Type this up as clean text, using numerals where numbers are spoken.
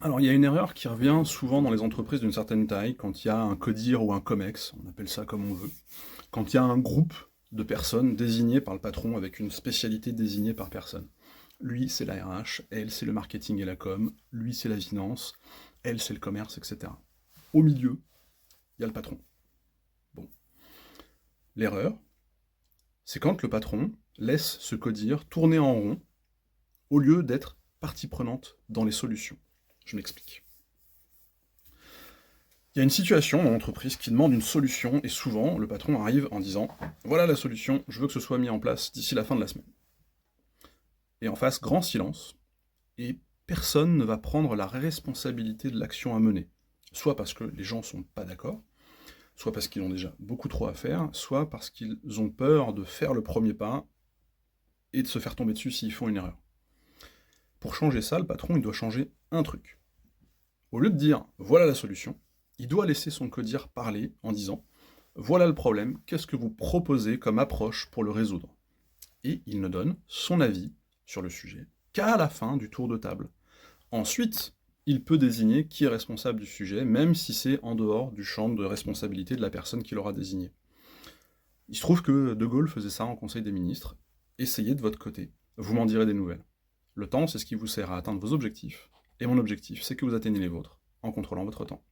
Alors, il y a une erreur qui revient souvent dans les entreprises d'une certaine taille, quand il y a un CODIR ou un COMEX, on appelle ça comme on veut, quand il y a un groupe de personnes désignées par le patron avec une spécialité désignée par personne. Lui, c'est la RH, elle, c'est le marketing et la com, lui, c'est la finance, elle, c'est le commerce, etc. Au milieu, il y a le patron. Bon. L'erreur, c'est quand le patron laisse ce CODIR tourner en rond au lieu d'être partie prenante dans les solutions. Je m'explique. Il y a une situation dans l'entreprise qui demande une solution et souvent le patron arrive en disant voilà la solution, je veux que ce soit mis en place d'ici la fin de la semaine. Et en face, grand silence, et personne ne va prendre la responsabilité de l'action à mener. Soit parce que les gens sont pas d'accord, soit parce qu'ils ont déjà beaucoup trop à faire, soit parce qu'ils ont peur de faire le premier pas et de se faire tomber dessus s'ils font une erreur. Pour changer ça, le patron, il doit changer un truc. Au lieu de dire voilà la solution, il doit laisser son codir parler en disant voilà le problème, qu'est-ce que vous proposez comme approche pour le résoudre? Et il ne donne son avis sur le sujet qu'à la fin du tour de table. Ensuite, il peut désigner qui est responsable du sujet, même si c'est en dehors du champ de responsabilité de la personne qui l'aura désigné. Il se trouve que De Gaulle faisait ça en Conseil des ministres. Essayez de votre côté, vous m'en direz des nouvelles. Le temps, c'est ce qui vous sert à atteindre vos objectifs, et mon objectif, c'est que vous atteigniez les vôtres, en contrôlant votre temps.